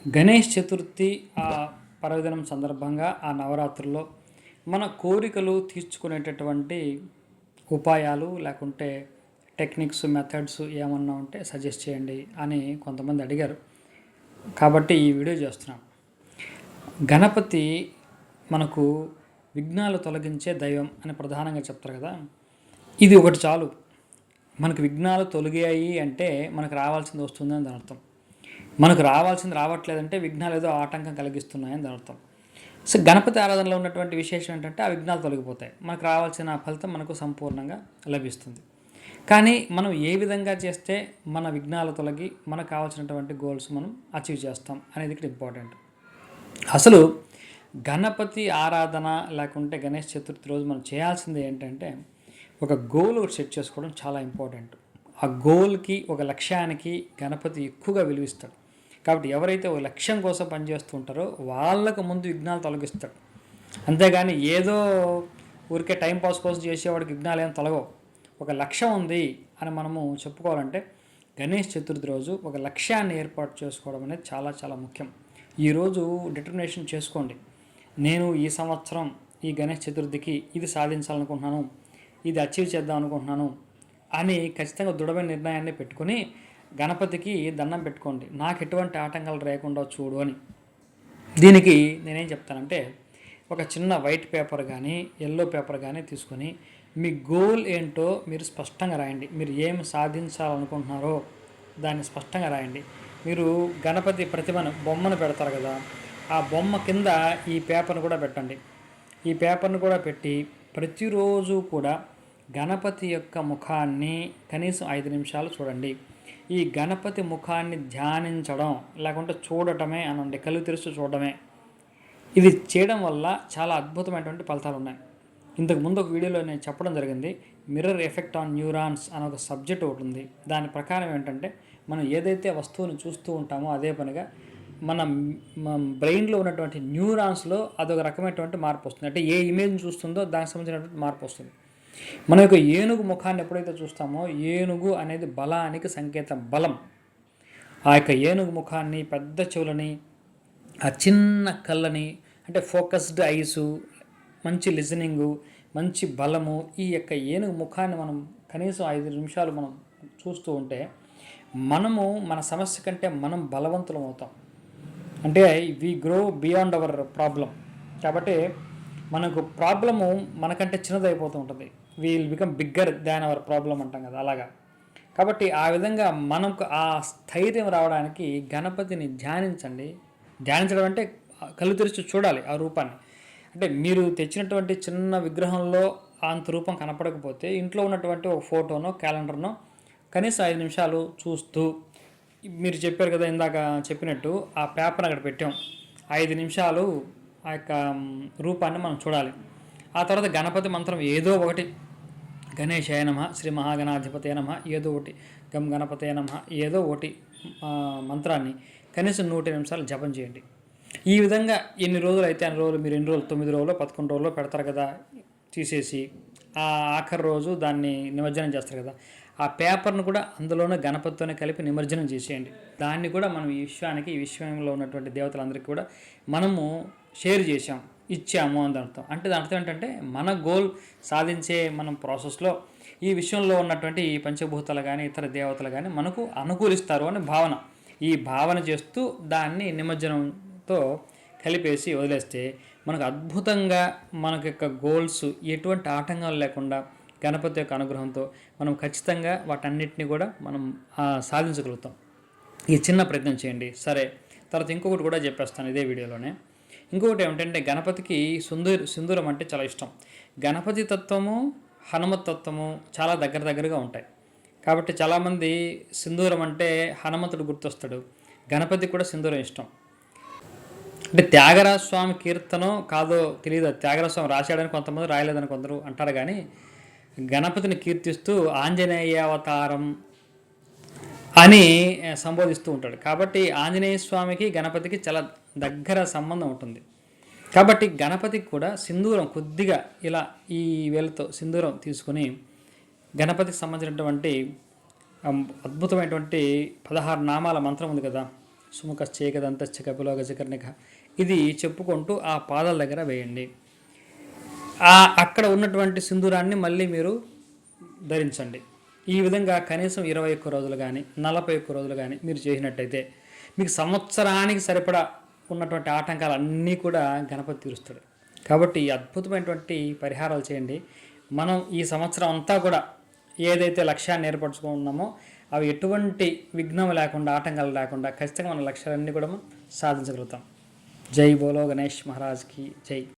గణేష్ చతుర్థి ఆ పర్వదినం సందర్భంగా ఆ నవరాత్రుల్లో మన కోరికలు తీర్చుకునేటటువంటి ఉపాయాలు లేకుంటే టెక్నిక్స్ మెథడ్స్ ఏమన్నా ఉంటే సజెస్ట్ చేయండి అని కొంతమంది అడిగారు. కాబట్టి ఈ వీడియో చేస్తున్నాను. గణపతి మనకు విఘ్నాలు తొలగించే దైవం అని ప్రధానంగా చెప్తారు కదా. ఇది ఒకటి చాలు, మనకు విఘ్నాలు తొలగాయి అంటే మనకు రావాల్సింది వస్తుందని దాని అర్థం. మనకు రావాల్సింది రావట్లేదంటే విఘ్నాలు ఏదో ఆటంకం కలిగిస్తున్నాయని దాని అర్థం. సో గణపతి ఆరాధనలో ఉన్నటువంటి విశేషం ఏంటంటే ఆ విఘ్నాలు తొలగిపోతాయి, మనకు రావాల్సిన ఫలితం మనకు సంపూర్ణంగా లభిస్తుంది. కానీ మనం ఏ విధంగా చేస్తే మన విఘ్నాలు తొలగి మనకు కావాల్సినటువంటి గోల్స్ మనం అచీవ్ చేస్తాం అనేది ఇక్కడ ఇంపార్టెంట్. అసలు గణపతి ఆరాధన లేకుంటే గణేష్ చతుర్థి రోజు మనం చేయాల్సింది ఏంటంటే ఒక గోల్ సెట్ చేసుకోవడం చాలా ఇంపార్టెంట్. ఆ గోల్కి ఒక లక్ష్యానికి గణపతి ఎక్కువగా విలువిస్తాడు. కాబట్టి ఎవరైతే ఒక లక్ష్యం కోసం పనిచేస్తూ ఉంటారో వాళ్ళకు ముందు విఘ్నాలు తొలగిస్తాడు. అంతేగాని ఏదో ఊరికే టైంపాస్ కోసం చేసేవాడికి విఘ్నాలు ఏం తొలగవు. ఒక లక్ష్యం ఉంది అని మనము చెప్పుకోవాలంటే గణేష్ చతుర్థి రోజు ఒక లక్ష్యాన్ని ఏర్పాటు చేసుకోవడం అనేది చాలా చాలా ముఖ్యం. ఈరోజు డిటర్మినేషన్ చేసుకోండి, నేను ఈ సంవత్సరం ఈ గణేష్ చతుర్థికి ఇది సాధించాలనుకుంటున్నాను, ఇది అచీవ్ చేద్దాం అనుకుంటున్నాను అని ఖచ్చితంగా దృఢమైన నిర్ణయాన్ని పెట్టుకొని గణపతికి దండం పెట్టుకోండి, నాకు ఎటువంటి ఆటంకాలు లేకుండా చూడు అని. దీనికి నేనేం చెప్తానంటే ఒక చిన్న వైట్ పేపర్ కానీ ఎల్లో పేపర్ కానీ తీసుకొని మీ గోల్ ఏంటో మీరు స్పష్టంగా రాయండి. మీరు ఏమి సాధించాలనుకుంటున్నారో దాన్ని స్పష్టంగా రాయండి. మీరు గణపతి బొమ్మను పెడతారు కదా, ఆ బొమ్మ కింద ఈ పేపర్ను కూడా పెట్టండి. ఈ పేపర్ను కూడా పెట్టి ప్రతిరోజు కూడా గణపతి యొక్క ముఖాన్ని కనీసం 5 నిమిషాలు చూడండి. ఈ గణపతి ముఖాన్ని ధ్యానించడం లేకుంటే చూడటమే అనండి, కళ్ళు తెరుస్తూ చూడటమే. ఇది చేయడం వల్ల చాలా అద్భుతమైనటువంటి ఫలితాలు ఉన్నాయి. ఇంతకుముందు ఒక వీడియోలో నేను చెప్పడం జరిగింది, మిర్రర్ ఎఫెక్ట్ ఆన్ న్యూరాన్స్ అనే ఒక సబ్జెక్ట్ ఒకటి ఉంది. దాని ప్రకారం ఏంటంటే మనం ఏదైతే వస్తువుని చూస్తూ ఉంటామో అదే పనిగా మన బ్రెయిన్లో ఉన్నటువంటి న్యూరాన్స్లో అదొక రకమైనటువంటి మార్పు వస్తుంది. అంటే ఏ ఇమేజ్ని చూస్తుందో దానికి సంబంధించినటువంటి మార్పు వస్తుంది. మన యొక్క ఏనుగు ముఖాన్ని ఎప్పుడైతే చూస్తామో ఏనుగు అనేది బలానికి సంకేతం, బలం. ఆ యొక్క ఏనుగు ముఖాన్ని, పెద్ద చెవులని, ఆ చిన్న కళ్ళని, అంటే ఫోకస్డ్ ఐసు, మంచి లిజనింగు, మంచి బలము, ఈ యొక్క ఏనుగు ముఖాన్ని మనం కనీసం 5 నిమిషాలు మనం చూస్తూ ఉంటే మనము మన సమస్య కంటే మనం బలవంతులం అవుతాం. అంటే we grow beyond our problem. కాబట్టి మనకు ప్రాబ్లము మనకంటే చిన్నదైపోతూ ఉంటుంది. Will become bigger than our problem అంటాం కదా, అలాగా. కాబట్టి ఆ విధంగా మనకు ఆ స్థైర్యం రావడానికి గణపతిని ధ్యానించండి. ధ్యానించడం అంటే కళ్ళు తెరిచి చూడాలి ఆ రూపాన్ని. అంటే మీరు తెచ్చినటువంటి చిన్న విగ్రహంలో అంత రూపం కనపడకపోతే ఇంట్లో ఉన్నటువంటి ఒక ఫోటోనో క్యాలెండర్నో కనీసం 5 నిమిషాలు చూస్తూ, మీరు చెప్పారు కదా ఇందాక చెప్పినట్టు, ఆ పేపర్ అక్కడ పెట్టాం, 5 నిమిషాలు ఆ యొక్క రూపాన్ని మనం చూడాలి. ఆ తర్వాత గణపతి మంత్రం ఏదో ఒకటి, గణేశాయ నమః, శ్రీ మహాగణాధిపతయ నమః, ఏదో ఒకటి, గం గణపతయ నమః, ఏదో ఒకటి మంత్రాన్ని కనీసం 100 నిమిషాలు జపం చేయండి. ఈ విధంగా ఎన్ని రోజులు అయితే అన్ని రోజులు, మీరు ఎన్ని రోజులు, 9 రోజులు 11 రోజుల్లో పెడతారు కదా, తీసేసి ఆ ఆఖరి రోజు దాన్ని నిమజ్జనం చేస్తారు కదా, ఆ పేపర్ను కూడా అందులోనే గణపతితోనే కలిపి నిమజ్జనం చేసేయండి. దాన్ని కూడా మనం ఈ విశ్వంలో ఉన్నటువంటి దేవతలందరికీ కూడా మనము షేర్ చేసాం, ఇచ్చాము అని అర్థం. అంటే దాని అర్థం ఏంటంటే మన గోల్ సాధించే మనం ప్రాసెస్లో ఈ విశ్వంలో ఉన్నటువంటి ఈ పంచభూతాలు కానీ ఇతర దేవతలు కానీ మనకు అనుకూలిస్తారు అని భావన. ఈ భావన చేస్తూ దాన్ని నిమజ్జనంతో కలిపేసి వదిలేస్తే మనకు అద్భుతంగా మనకు యొక్క గోల్స్ ఎటువంటి ఆటంకాలు లేకుండా గణపతి యొక్క అనుగ్రహంతో మనం ఖచ్చితంగా వాటన్నిటిని కూడా మనం సాధించగలుగుతాం. ఈ చిన్న ప్రయత్నం చేయండి. సరే, తర్వాత ఇంకొకటి కూడా చెప్పేస్తాను ఇదే వీడియోలోనే. ఇంకొకటి ఏమిటంటే గణపతికి సింధూరం అంటే చాలా ఇష్టం. గణపతి తత్వము హనుమత్ తత్వము చాలా దగ్గరగా ఉంటాయి. కాబట్టి చాలామంది సింధూరం అంటే హనుమంతుడు గుర్తొస్తాడు, గణపతికి కూడా సింధూరం ఇష్టం. అంటే త్యాగరాజ స్వామి కీర్తనో కాదో తెలియదు, త్యాగరాజ స్వామి రాశాడని కొంతమంది, రాయలేదని కొందరు అంటారు. కానీ గణపతిని కీర్తిస్తూ ఆంజనేయ అవతారం అని సంబోధిస్తూ ఉంటాడు. కాబట్టి ఆంజనేయ స్వామికి గణపతికి చాలా దగ్గర సంబంధం ఉంటుంది. కాబట్టి గణపతికి కూడా సింధూరం కొద్దిగా ఇలా ఈ వేలతో సింధూరం తీసుకొని గణపతికి సంబంధించినటువంటి అద్భుతమైనటువంటి 16 నామాల మంత్రం ఉంది కదా, సుముఖశ్చేకదంతశ్చ కపిలో గజకర్ణిక, ఇది చెప్పుకుంటూ ఆ పాదాల దగ్గర వేయండి. అక్కడ ఉన్నటువంటి సింధూరాన్ని మళ్ళీ మీరు ధరించండి. ఈ విధంగా కనీసం 21 రోజులు కానీ 41 రోజులు కానీ మీరు చేసినట్టయితే మీకు సంవత్సరానికి సరిపడా ఉన్నటువంటి ఆటంకాలు అన్నీ కూడా గణపతి తీరుస్తాడు. కాబట్టి ఈ అద్భుతమైనటువంటి పరిహారాలు చేయండి. మనం ఈ సంవత్సరం అంతా కూడా ఏదైతే లక్ష్యాన్ని ఏర్పరచుకున్నామో అవి ఎటువంటి విఘ్నం లేకుండా, ఆటంకాలు లేకుండా ఖచ్చితంగా మన లక్ష్యాలన్నీ కూడా మనం సాధించగలుగుతాం. జై బోలో గణేష్ మహారాజ్కి జై.